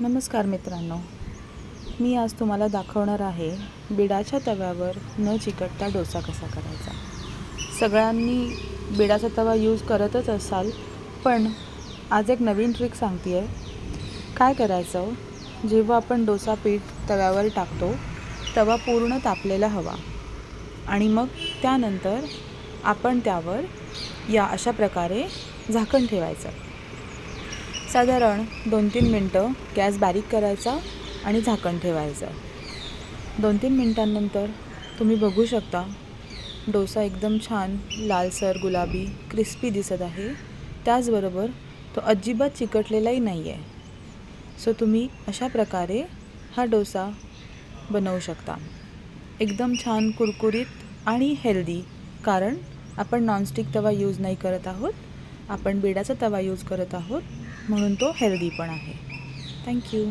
नमस्कार मित्रांनो, मी आज तुम्हाला दाखवणार आहे बिडाच्या तव्यावर न चिकटता डोसा कसा करायचा। सगळ्यांनी बिडाचा तवा यूज करतच असाल, पण आज एक नवीन ट्रिक सांगते आहे। काय करायचं, जेव्हा आपण डोसा पीठ तव्यावर टाकतो तवा पूर्ण तापलेला हवा आणि मग त्यानंतर आपण त्यावर या अशा प्रकारे झाकण ठेवायचं। साधारण 2-3 मिनटं गॅस बारीक करायचा आणि झाकण ठेवायचं। 2-3 मिनटांनंतर तुम्ही बघू शकता डोसा एकदम छान लालसर गुलाबी क्रिस्पी दिसत आहे। त्याचबरोबर तो अजिबात चिकटलेलाही नाही आहे। सो तुम्ही अशा प्रकारे हा डोसा बनवू शकता। एकदम छान कुरकुरीत आणि हेल्दी, कारण आपण नॉनस्टिक तवा यूज नाही करत आहोत, आपण बिडाचा तवा यूज करत आहोत, म्हणून तो हेल्दी पण आहे। थँक्यू।